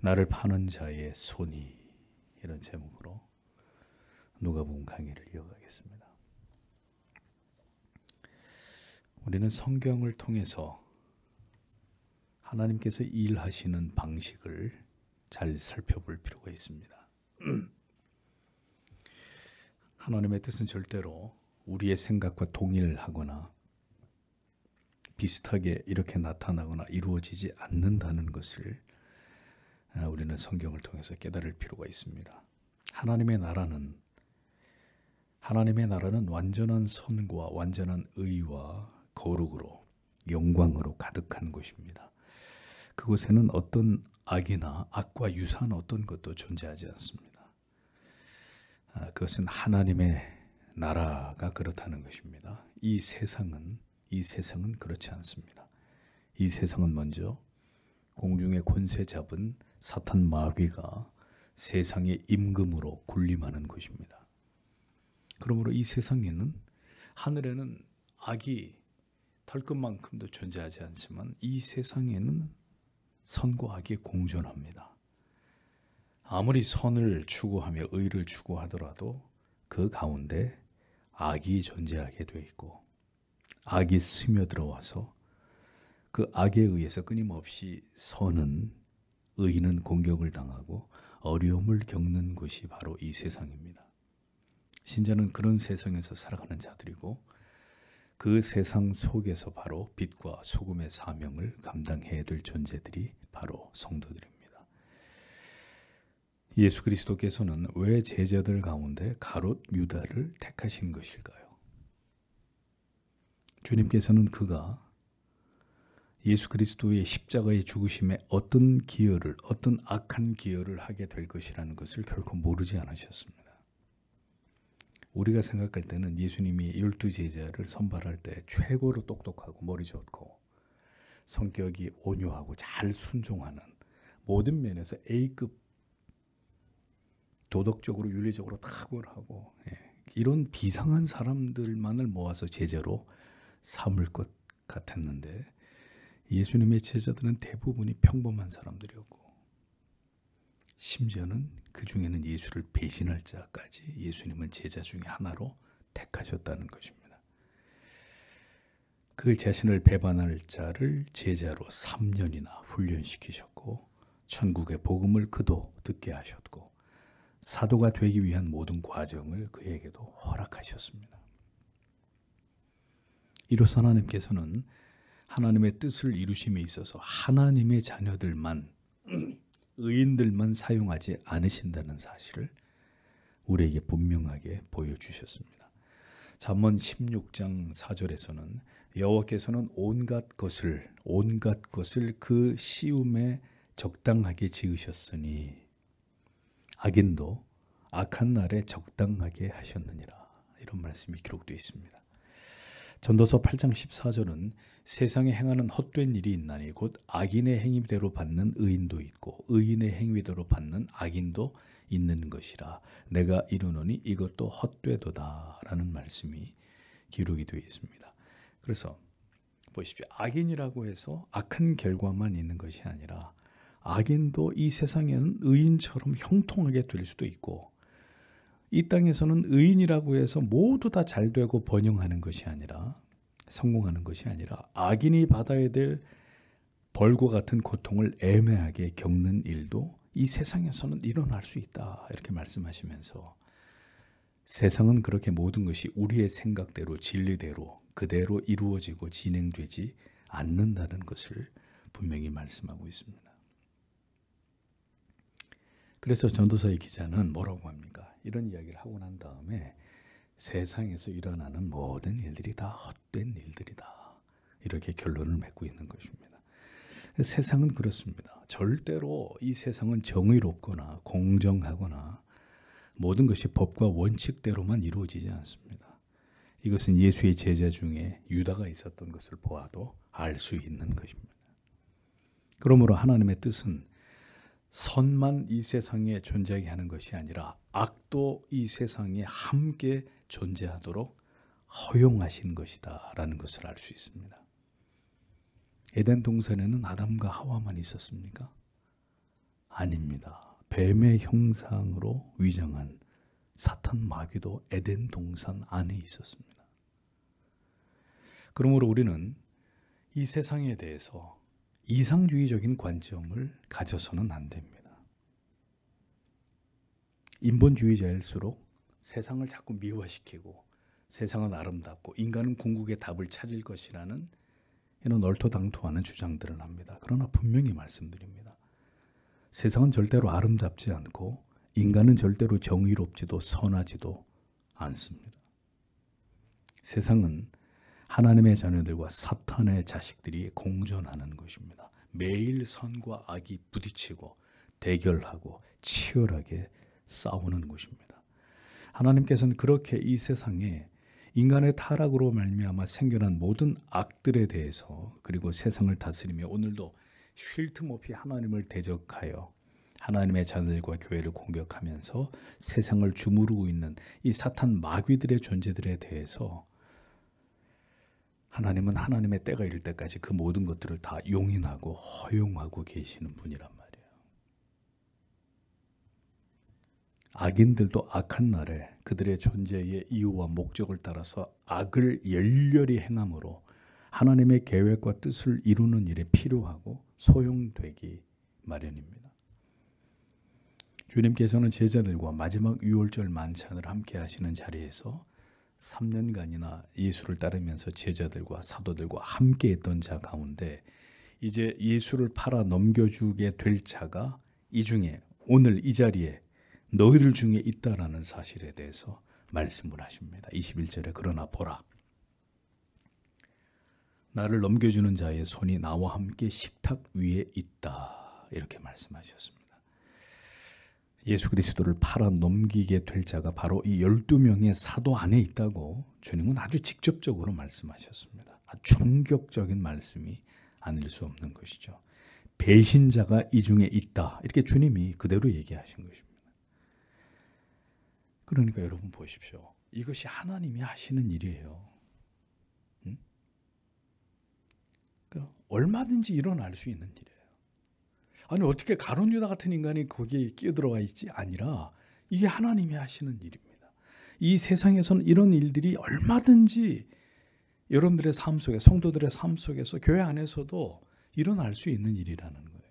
나를 파는 자의 손이, 이런 제목으로 누가복음 강의를 이어가겠습니다. 우리는 성경을 통해서 하나님께서 일하시는 방식을 잘 살펴볼 필요가 있습니다. 하나님의 뜻은 절대로 우리의 생각과 동일하거나 비슷하게 이렇게 나타나거나 이루어지지 않는다는 것을 우리는 성경을 통해서 깨달을 필요가 있습니다. 하나님의 나라는 완전한 선과 완전한 의와 거룩으로 영광으로 가득한 곳입니다. 그곳에는 어떤 악이나 악과 유사한 어떤 것도 존재하지 않습니다. 그것은 하나님의 나라가 그렇다는 것입니다. 이 세상은 그렇지 않습니다. 이 세상은 먼저 공중의 권세 잡은 사탄 마귀가 세상의 임금으로 군림하는 곳입니다. 그러므로 이 세상에는, 하늘에는 악이 털끝만큼도 존재하지 않지만 이 세상에는 선과 악이 공존합니다. 아무리 선을 추구하며 의를 추구하더라도 그 가운데 악이 존재하게 되어 있고, 악이 스며들어와서 그 악에 의해서 끊임없이 의인은 공격을 당하고 어려움을 겪는 곳이 바로 이 세상입니다. 신자는 그런 세상에서 살아가는 자들이고, 그 세상 속에서 바로 빛과 소금의 사명을 감당해야 될 존재들이 바로 성도들입니다. 예수 그리스도께서는 왜 제자들 가운데 가롯 유다를 택하신 것일까요? 주님께서는 그가 예수 그리스도의 십자가의 죽으심에 어떤 악한 기여를 하게 될 것이라는 것을 결코 모르지 않으셨습니다. 우리가 생각할 때는 예수님이 12제자를 선발할 때 최고로 똑똑하고 머리 좋고 성격이 온유하고 잘 순종하는, 모든 면에서 A급, 도덕적으로 윤리적으로 탁월하고 이런 비상한 사람들만을 모아서 제자로 삼을 것 같았는데, 예수님의 제자들은 대부분이 평범한 사람들이었고, 심지어는 그 중에는 예수를 배신할 자까지 예수님은 제자 중에 하나로 택하셨다는 것입니다. 그 자신을 배반할 자를 제자로 3년이나 훈련시키셨고, 천국의 복음을 그도 듣게 하셨고, 사도가 되기 위한 모든 과정을 그에게도 허락하셨습니다. 이로써 하나님께서는 하나님의 뜻을 이루심에 있어서 하나님의 자녀들만, 의인들만 사용하지 않으신다는 사실을 우리에게 분명하게 보여주셨습니다. 잠언 16장 4절에서는 여호와께서는 온갖 것을 그 시움에 적당하게 지으셨으니 악인도 악한 날에 적당하게 하셨느니라, 이런 말씀이 기록되어 있습니다. 전도서 8장 14절은 세상에 행하는 헛된 일이 있나니 곧 악인의 행위대로 받는 의인도 있고 의인의 행위대로 받는 악인도 있는 것이라 내가 이르노니 이것도 헛되도다, 라는 말씀이 기록이 되어 있습니다. 그래서 보십시오. 악인이라고 해서 악한 결과만 있는 것이 아니라 악인도 이 세상에는 의인처럼 형통하게 될 수도 있고, 이 땅에서는 의인이라고 해서 모두 다 잘되고 번영하는 것이 아니라, 성공하는 것이 아니라 악인이 받아야 될 벌과 같은 고통을 애매하게 겪는 일도 이 세상에서는 일어날 수 있다, 이렇게 말씀하시면서 세상은 그렇게 모든 것이 우리의 생각대로 진리대로 그대로 이루어지고 진행되지 않는다는 것을 분명히 말씀하고 있습니다. 그래서 전도서의 기자는 뭐라고 합니까? 이런 이야기를 하고 난 다음에 세상에서 일어나는 모든 일들이 다 헛된 일들이다, 이렇게 결론을 맺고 있는 것입니다. 세상은 그렇습니다. 절대로 이 세상은 정의롭거나 공정하거나 모든 것이 법과 원칙대로만 이루어지지 않습니다. 이것은 예수의 제자 중에 유다가 있었던 것을 보아도 알 수 있는 것입니다. 그러므로 하나님의 뜻은 선만 이 세상에 존재하게 하는 것이 아니라 악도 이 세상에 함께 존재하도록 허용하신 것이다, 라는 것을 알 수 있습니다. 에덴 동산에는 아담과 하와만 있었습니까? 아닙니다. 뱀의 형상으로 위장한 사탄 마귀도 에덴 동산 안에 있었습니다. 그러므로 우리는 이 세상에 대해서 이상주의적인 관점을 가져서는 안 됩니다. 인본주의자일수록 세상을 자꾸 미화시키고 세상은 아름답고 인간은 궁극의 답을 찾을 것이라는 이런 얼토당토하는 주장들을 합니다. 그러나 분명히 말씀드립니다. 세상은 절대로 아름답지 않고 인간은 절대로 정의롭지도 선하지도 않습니다. 세상은 하나님의 자녀들과 사탄의 자식들이 공존하는 것입니다. 매일 선과 악이 부딪히고 대결하고 치열하게 싸우는 것입니다. 하나님께서는 그렇게 이 세상에 인간의 타락으로 말미암아 생겨난 모든 악들에 대해서 그리고 세상을 다스리며 오늘도 쉴 틈 없이 하나님을 대적하여 하나님의 자녀들과 교회를 공격하면서 세상을 주무르고 있는 이 사탄 마귀들의 존재들에 대해서 하나님은 하나님의 때가 이를 때까지 그 모든 것들을 다 용인하고 허용하고 계시는 분이란 말이에요. 악인들도 악한 날에 그들의 존재의 이유와 목적을 따라서 악을 열렬히 행함으로 하나님의 계획과 뜻을 이루는 일에 필요하고 소용되기 마련입니다. 주님께서는 제자들과 마지막 유월절 만찬을 함께 하시는 자리에서 3년간이나 예수를 따르면서 제자들과 사도들과 함께 했던 자 가운데 이제 예수를 팔아 넘겨주게 될 자가 이 중에 오늘 이 자리에 너희들 중에 있다라는 사실에 대해서 말씀을 하십니다. 21절에 그러나 보라 나를 넘겨주는 자의 손이 나와 함께 식탁 위에 있다 이렇게 말씀하셨습니다. 예수 그리스도를 팔아 넘기게 될 자가 바로 이 12명의 사도 안에 있다고 주님은 아주 직접적으로 말씀하셨습니다. 아주 충격적인 말씀이 아닐 수 없는 것이죠. 배신자가 이 중에 있다 이렇게 주님이 그대로 얘기하신 것입니다. 그러니까 여러분 보십시오. 이것이 하나님이 하시는 일이에요. 그러니까 얼마든지 일어날 수 있는 일이에요. 아니 어떻게 가룟 유다 같은 인간이 거기에 끼어들어와 있지? 아니라 이게 하나님이 하시는 일입니다. 이 세상에서는 이런 일들이 얼마든지 여러분들의 삶 속에 성도들의 삶 속에서 교회 안에서도 일어날 수 있는 일이라는 거예요.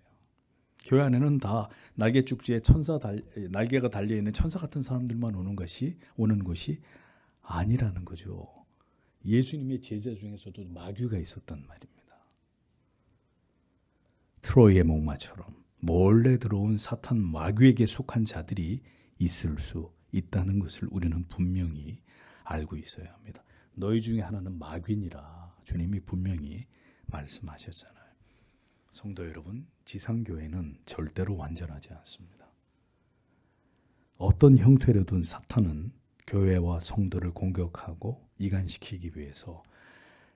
교회 안에는 다 날개죽지에 날개가 달려있는 천사 같은 사람들만 오는 것이 아니라는 거죠. 예수님의 제자 중에서도 마귀가 있었단 말입니다. 트로이의 목마처럼 몰래 들어온 사탄 마귀에게 속한 자들이 있을 수 있다는 것을 우리는 분명히 알고 있어야 합니다. 너희 중에 하나는 마귀니라 주님이 분명히 말씀하셨잖아요. 성도 여러분, 지상교회는 절대로 완전하지 않습니다. 어떤 형태로든 사탄은 교회와 성도를 공격하고 이간시키기 위해서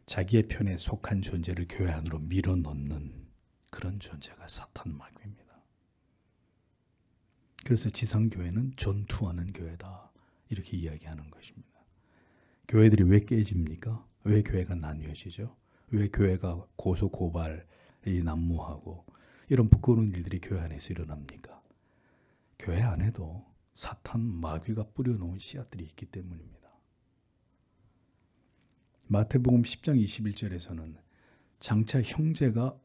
자기의 편에 속한 존재를 교회 안으로 밀어넣는 그런 존재가 사탄 마귀입니다. 그래서 지상교회는 전투하는 교회다 이렇게 이야기하는 것입니다. 교회들이 왜 깨집니까? 왜 교회가 나뉘어지죠? 왜 교회가 고소고발이 난무하고 이런 부끄러운 일들이 교회 안에서 일어납니까? 교회 안에도 사탄 마귀가 뿌려놓은 씨앗들이 있기 때문입니다. 마태복음 10장 21절에서는 장차 형제가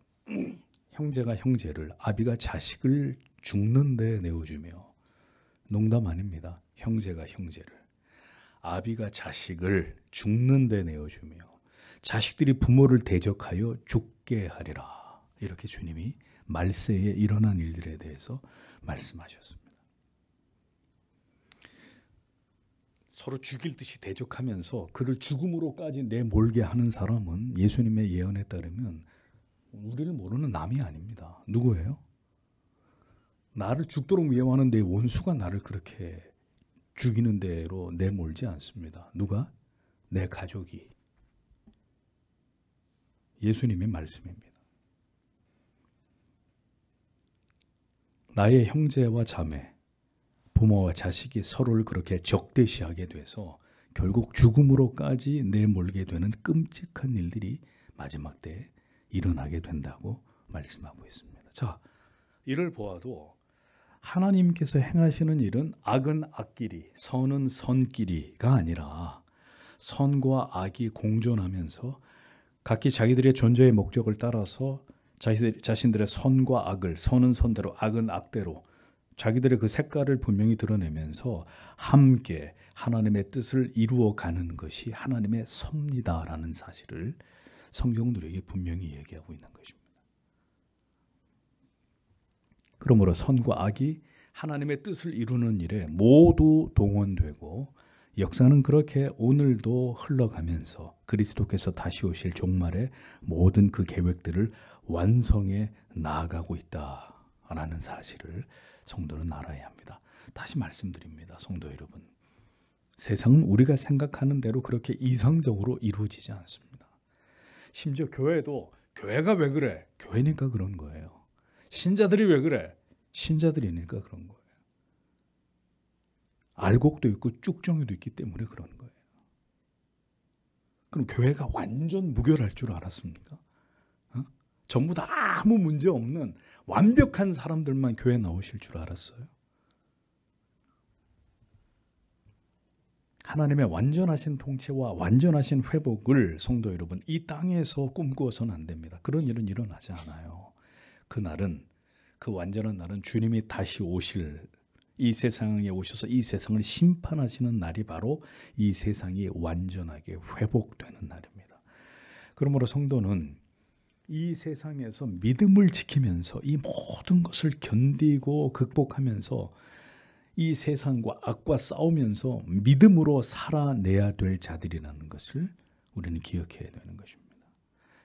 형제를 아비가 자식을 죽는 데 내어주며 농담 아닙니다. 형제가 형제를 아비가 자식을 죽는 데 내어주며 자식들이 부모를 대적하여 죽게 하리라 이렇게 주님이 말세에 일어난 일들에 대해서 말씀하셨습니다. 서로 죽일 듯이 대적하면서 그를 죽음으로까지 내몰게 하는 사람은 예수님의 예언에 따르면 우리를 모르는 남이 아닙니다. 누구예요? 나를 죽도록 미워하는 내 원수가 나를 그렇게 죽이는 대로 내몰지 않습니다. 누가? 내 가족이. 예수님의 말씀입니다. 나의 형제와 자매, 부모와 자식이 서로를 그렇게 적대시하게 돼서 결국 죽음으로까지 내몰게 되는 끔찍한 일들이 마지막 때에 일어나게 된다고 말씀하고 있습니다. 자, 이를 보아도 하나님께서 행하시는 일은 악은 악끼리, 선은 선끼리가 아니라 선과 악이 공존하면서 각기 자기들의 존재의 목적을 따라서 자신들의 선과 악을, 선은 선대로 악은 악대로 자기들의 그 색깔을 분명히 드러내면서 함께 하나님의 뜻을 이루어가는 것이 하나님의 섭리다라는 사실을 성경은 우리에게 분명히 얘기하고 있는 것입니다. 그러므로 선과 악이 하나님의 뜻을 이루는 일에 모두 동원되고 역사는 그렇게 오늘도 흘러가면서 그리스도께서 다시 오실 종말의 모든 그 계획들을 완성해 나아가고 있다라는 사실을 성도는 알아야 합니다. 다시 말씀드립니다. 성도 여러분. 세상은 우리가 생각하는 대로 그렇게 이상적으로 이루어지지 않습니다. 심지어 교회도 교회가 왜 그래? 교회니까 그런 거예요. 신자들이 왜 그래? 신자들이니까 그런 거예요. 알곡도 있고 쭉정이도 있기 때문에 그런 거예요. 그럼 교회가 완전 무결할 줄 알았습니까? 전부 다 아무 문제 없는 완벽한 사람들만 교회 나오실 줄 알았어요? 하나님의 완전하신 통치와 완전하신 회복을 성도 여러분 이 땅에서 꿈꾸어서는 안 됩니다. 그런 일은 일어나지 않아요. 그날은 그 완전한 날은 주님이 다시 오실 이 세상에 오셔서 이 세상을 심판하시는 날이 바로 이 세상이 완전하게 회복되는 날입니다. 그러므로 성도는 이 세상에서 믿음을 지키면서 이 모든 것을 견디고 극복하면서 이 세상과 악과 싸우면서 믿음으로 살아내야 될 자들이라는 것을 우리는 기억해야 되는 것입니다.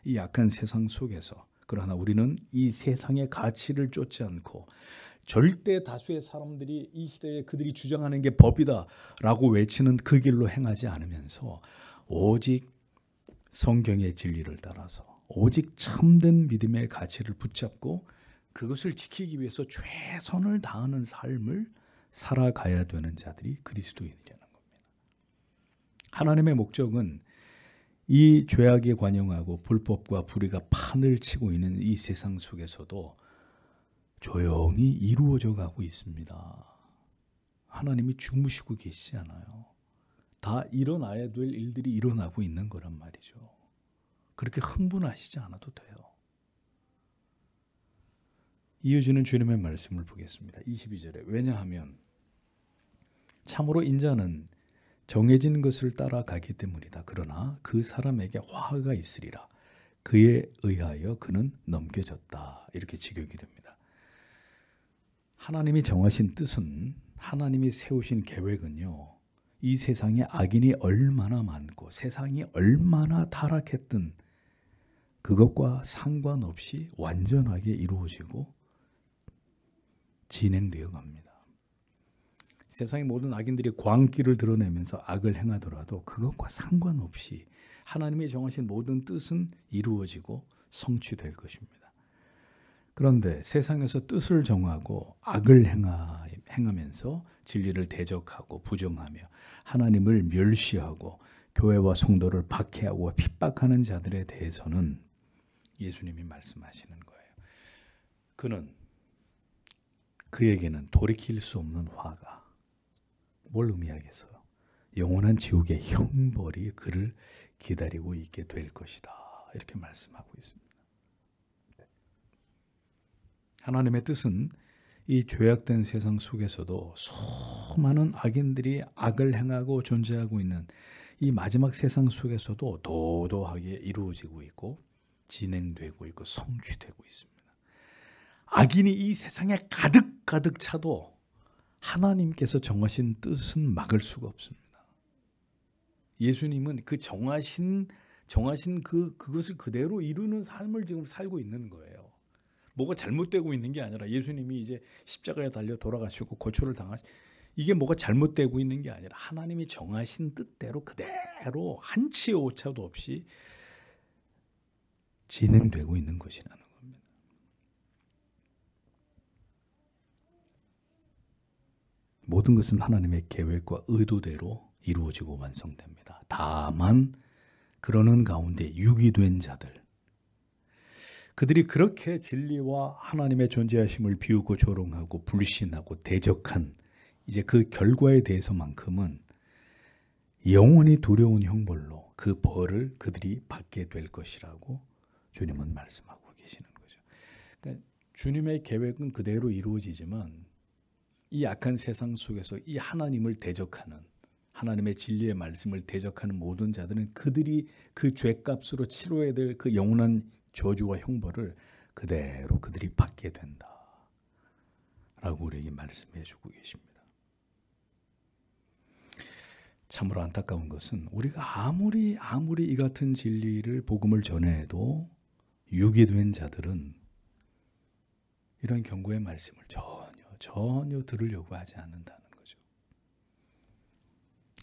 이 악한 세상 속에서 그러나 우리는 이 세상의 가치를 쫓지 않고 절대 다수의 사람들이 이 시대에 그들이 주장하는 게 법이다라고 외치는 그 길로 행하지 않으면서 오직 성경의 진리를 따라서 오직 참된 믿음의 가치를 붙잡고 그것을 지키기 위해서 최선을 다하는 삶을 살아가야 되는 자들이 그리스도인이라는 겁니다. 하나님의 목적은 이 죄악에 관영하고 불법과 불의가 판을 치고 있는 이 세상 속에서도 조용히 이루어져 가고 있습니다. 하나님이 주무시고 계시지 않아요. 다 일어나야 될 일들이 일어나고 있는 거란 말이죠. 그렇게 흥분하시지 않아도 돼요. 이어지는 주님의 말씀을 보겠습니다. 22절에 왜냐하면 참으로 인자는 정해진 것을 따라가기 때문이다. 그러나 그 사람에게 화가 있으리라. 그에 의하여 그는 넘겨졌다. 이렇게 직역이 됩니다. 하나님이 정하신 뜻은 하나님이 세우신 계획은요. 이 세상에 악인이 얼마나 많고 세상이 얼마나 타락했든 그것과 상관없이 완전하게 이루어지고 진행되어 갑니다. 세상의 모든 악인들이 광기를 드러내면서 악을 행하더라도 그것과 상관없이 하나님이 정하신 모든 뜻은 이루어지고 성취될 것입니다. 그런데 세상에서 뜻을 정하고 악을 행하면서 진리를 대적하고 부정하며 하나님을 멸시하고 교회와 성도를 박해하고 핍박하는 자들에 대해서는 예수님이 말씀하시는 거예요. 그에게는 돌이킬 수 없는 화가 뭘 의미하겠어요? 영원한 지옥의 형벌이 그를 기다리고 있게 될 것이다. 이렇게 말씀하고 있습니다. 하나님의 뜻은 이 죄악된 세상 속에서도 수많은 악인들이 악을 행하고 존재하고 있는 이 마지막 세상 속에서도 도도하게 이루어지고 있고 진행되고 있고 성취되고 있습니다. 악인이 이 세상에 가득 차도 하나님께서 정하신 뜻은 막을 수가 없습니다. 예수님은 그 정하신 그것을 그대로 이루는 삶을 지금 살고 있는 거예요. 뭐가 잘못되고 있는 게 아니라 예수님이 이제 십자가에 달려 돌아가시고 고초를 이게 뭐가 잘못되고 있는 게 아니라 하나님이 정하신 뜻대로 그대로 한치의 오차도 없이 진행되고 있는 것이라는 겁니다. 모든 것은 하나님의 계획과 의도대로 이루어지고 완성됩니다. 다만 그러는 가운데 유기된 자들, 그들이 그렇게 진리와 하나님의 존재하심을 비우고 조롱하고 불신하고 대적한 이제 그 결과에 대해서만큼은 영원히 두려운 형벌로 그 벌을 그들이 받게 될 것이라고 주님은 말씀하고 계시는 거죠. 그러니까 주님의 계획은 그대로 이루어지지만 이 악한 세상 속에서 이 하나님을 대적하는, 하나님의 진리의 말씀을 대적하는 모든 자들은 그들이 그 죄값으로 치러야 될 그 영원한 저주와 형벌을 그대로 그들이 받게 된다 라고 우리에게 말씀해 주고 계십니다. 참으로 안타까운 것은 우리가 아무리 이 같은 진리를 복음을 전해도 유기된 자들은 이런 경고의 말씀을 전혀 들으려고 하지 않는다는 거죠.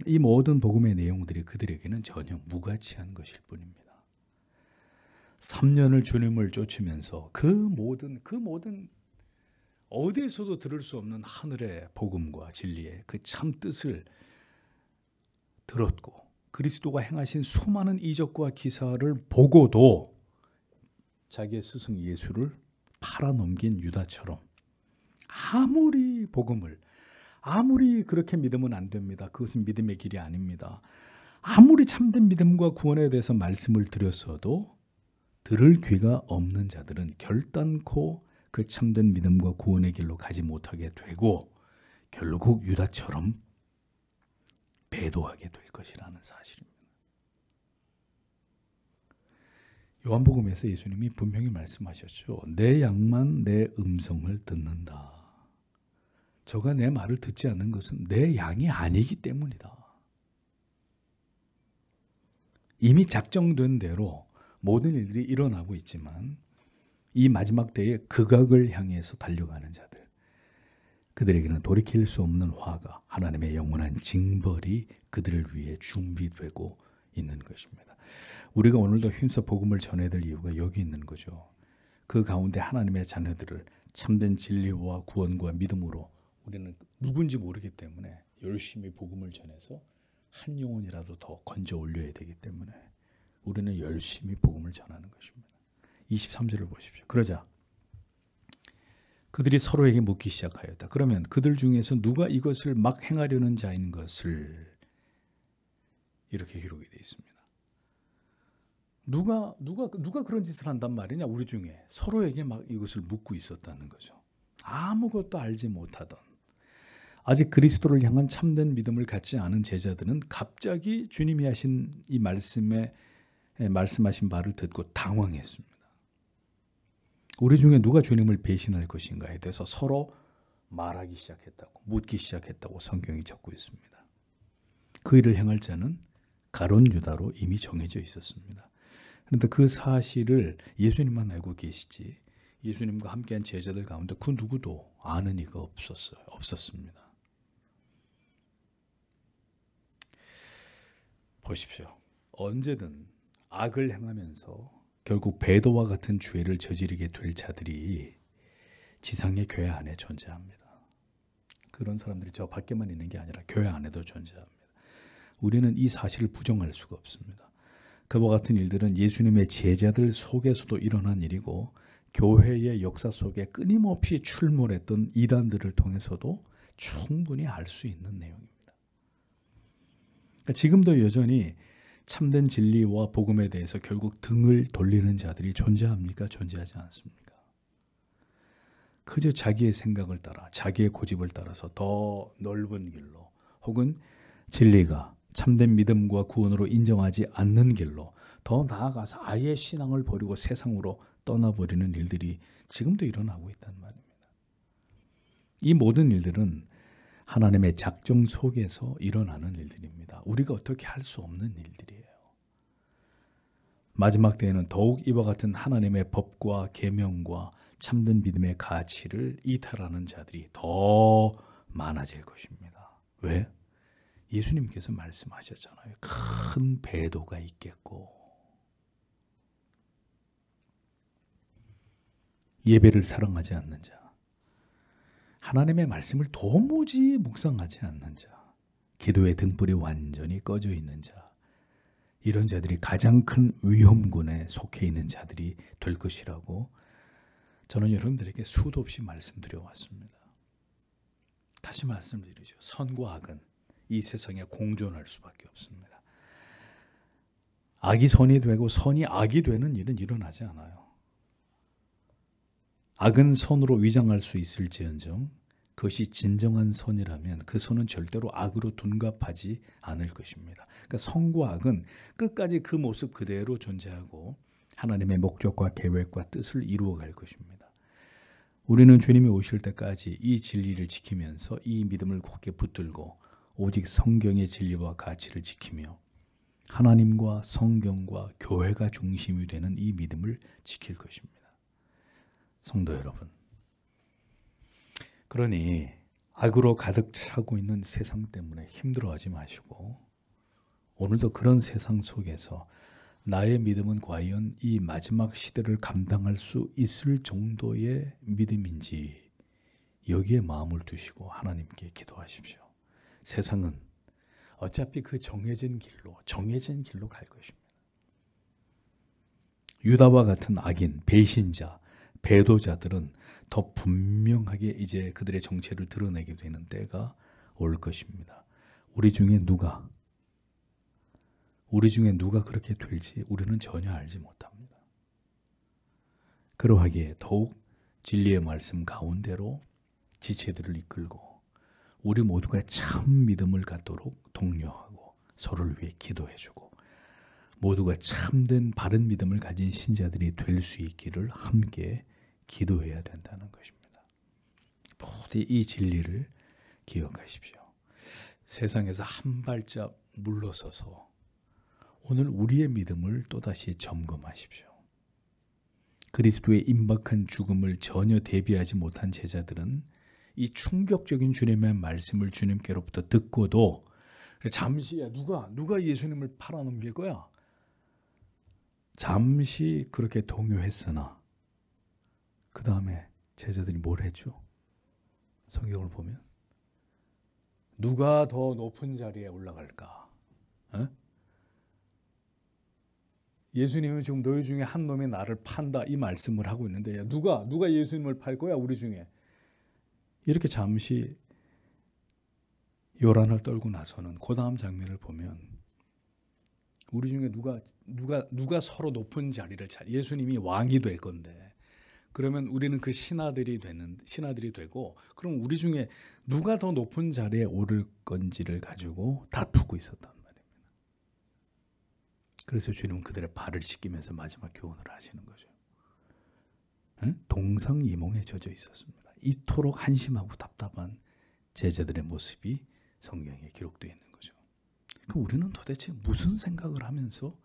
이 모든 복음의 내용들이 그들에게는 전혀 무가치한 것일 뿐입니다. 3년을 주님을 쫓으면서 그 모든 어디에서도 들을 수 없는 하늘의 복음과 진리의 그 참 뜻을 들었고 그리스도가 행하신 수많은 이적과 기사를 보고도 자기의 스승 예수를 팔아넘긴 유다처럼 아무리 복음을 아무리 그렇게 믿으면 안 됩니다. 그것은 믿음의 길이 아닙니다. 아무리 참된 믿음과 구원에 대해서 말씀을 드렸어도 들을 귀가 없는 자들은 결단코 그 참된 믿음과 구원의 길로 가지 못하게 되고 결국 유다처럼 배도하게 될 것이라는 사실입니다. 요한복음에서 예수님이 분명히 말씀하셨죠. 내 양만 내 음성을 듣는다. 저가 내 말을 듣지 않는 것은 내 양이 아니기 때문이다. 이미 작정된 대로 모든 일들이 일어나고 있지만 이 마지막 때에 극악을 향해서 달려가는 자들, 그들에게는 돌이킬 수 없는 화가, 하나님의 영원한 징벌이 그들을 위해 준비되고 있는 것입니다. 우리가 오늘도 힘써 복음을 전해야 될 이유가 여기 있는 거죠. 그 가운데 하나님의 자녀들을 참된 진리와 구원과 믿음으로 우리는 누군지 모르기 때문에 열심히 복음을 전해서 한 영혼이라도 더 건져 올려야 되기 때문에 우리는 열심히 복음을 전하는 것입니다. 23절을 보십시오. 그러자 그들이 서로에게 묻기 시작하였다. 그러면 그들 중에서 누가 이것을 막 행하려는 자인 것을, 이렇게 기록이 되어 있습니다. 누가 그런 짓을 한단 말이냐? 우리 중에 서로에게 막 이것을 묻고 있었다는 거죠. 아무것도 알지 못하던, 아직 그리스도를 향한 참된 믿음을 갖지 않은 제자들은 갑자기 주님이 하신 이 말씀하신 바를 듣고 당황했습니다. 우리 중에 누가 주님을 배신할 것인가에 대해서 서로 말하기 시작했다고, 묻기 시작했다고 성경이 적고 있습니다. 그 일을 행할 자는 가룟 유다로 이미 정해져 있었습니다. 그런데 그 사실을 예수님만 알고 계시지 예수님과 함께한 제자들 가운데 그 누구도 아는 이가 없었습니다. 보십시오. 언제든 악을 행하면서 결국 배도와 같은 죄를 저지르게 될 자들이 지상의 교회 안에 존재합니다. 그런 사람들이 저 밖에만 있는 게 아니라 교회 안에도 존재합니다. 우리는 이 사실을 부정할 수가 없습니다. 그와 같은 일들은 예수님의 제자들 속에서도 일어난 일이고 교회의 역사 속에 끊임없이 출몰했던 이단들을 통해서도 충분히 알 수 있는 내용입니다. 그러니까 지금도 여전히 참된 진리와 복음에 대해서 결국 등을 돌리는 자들이 존재합니까? 존재하지 않습니까? 그저 자기의 생각을 따라, 자기의 고집을 따라서 더 넓은 길로, 혹은 진리가 참된 믿음과 구원으로 인정하지 않는 길로 더 나아가서 아예 신앙을 버리고 세상으로 떠나버리는 일들이 지금도 일어나고 있단 말입니다. 이 모든 일들은 하나님의 작정 속에서 일어나는 일들입니다. 우리가 어떻게 할 수 없는 일들이에요. 마지막 때에는 더욱 이와 같은 하나님의 법과 계명과 참된 믿음의 가치를 이탈하는 자들이 더 많아질 것입니다. 왜? 예수님께서 말씀하셨잖아요. 큰 배도가 있겠고, 예배를 사랑하지 않는 자, 하나님의 말씀을 도무지 묵상하지 않는 자, 기도의 등불이 완전히 꺼져 있는 자, 이런 자들이 가장 큰 위험군에 속해 있는 자들이 될 것이라고 저는 여러분들에게 수도 없이 말씀드려 왔습니다. 다시 말씀드리죠. 선과 악은 이 세상에 공존할 수밖에 없습니다. 악이 선이 되고 선이 악이 되는 일은 일어나지 않아요. 악은 선으로 위장할 수 있을지언정 그것이 진정한 선이라면 그 선은 절대로 악으로 둔갑하지 않을 것입니다. 그러니까 선과 악은 끝까지 그 모습 그대로 존재하고 하나님의 목적과 계획과 뜻을 이루어갈 것입니다. 우리는 주님이 오실 때까지 이 진리를 지키면서 이 믿음을 굳게 붙들고 오직 성경의 진리와 가치를 지키며 하나님과 성경과 교회가 중심이 되는 이 믿음을 지킬 것입니다. 성도 여러분, 그러니 악으로 가득 차고 있는 세상 때문에 힘들어하지 마시고 오늘도 그런 세상 속에서 나의 믿음은 과연 이 마지막 시대를 감당할 수 있을 정도의 믿음인지 여기에 마음을 두시고 하나님께 기도하십시오. 세상은 어차피 그 정해진 길로 갈 것입니다. 유다와 같은 악인, 배신자, 배도자들은 더 분명하게 이제 그들의 정체를 드러내게 되는 때가 올 것입니다. 우리 중에 누가 그렇게 될지 우리는 전혀 알지 못합니다. 그러하기에 더욱 진리의 말씀 가운데로 지체들을 이끌고 우리 모두가 참 믿음을 갖도록 독려하고 서로를 위해 기도해주고 모두가 참된 바른 믿음을 가진 신자들이 될 수 있기를 함께 기도해야 된다는 것입니다. 부디 이 진리를 기억하십시오. 세상에서 한 발짝 물러서서 오늘 우리의 믿음을 또다시 점검하십시오. 그리스도의 임박한 죽음을 전혀 대비하지 못한 제자들은 이 충격적인 주님의 말씀을 주님께로부터 듣고도 잠시 누가 예수님을 팔아넘길 거야? 잠시 그렇게 동요했으나 그 다음에 제자들이 뭘 했죠? 성경을 보면 누가 더 높은 자리에 올라갈까? 어? 예수님은 지금 너희 중에 한 놈이 나를 판다 이 말씀을 하고 있는데 야, 누가 예수님을 팔 거야 우리 중에? 이렇게 잠시 요란을 떨고 나서는 그 다음 장면을 보면 우리 중에 누가 서로 높은 자리를 예수님이 왕이 될 건데 그러면 우리는 그 신하들이 되고 그럼 우리 중에 누가 더 높은 자리에 오를 건지를 가지고 다투고 있었단 말입니다. 그래서 주님은 그들의 발을 씻기면서 마지막 교훈을 하시는 거죠. 응? 동상이몽에 젖어 있었습니다. 이토록 한심하고 답답한 제자들의 모습이 성경에 기록되어 있는 거죠. 그럼 우리는 도대체 무슨 생각을 하면서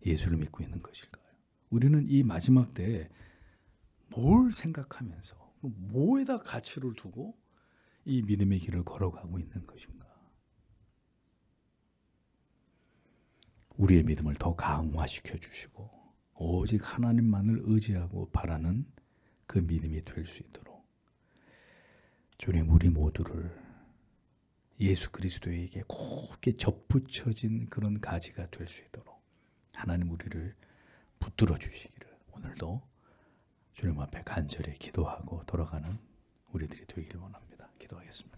예수를 믿고 있는 것일까요? 우리는 이 마지막 때에 뭘 생각하면서 뭐에다 가치를 두고 이 믿음의 길을 걸어가고 있는 것인가? 우리의 믿음을 더 강화시켜 주시고 오직 하나님만을 의지하고 바라는 그 믿음이 될 수 있도록 주님 우리 모두를 예수 그리스도에게 곱게 접붙여진 그런 가지가 될 수 있도록 하나님 우리를 붙들어 주시기를 오늘도 주님 앞에 간절히 기도하고 돌아가는 우리들이 되기를 원합니다. 기도하겠습니다.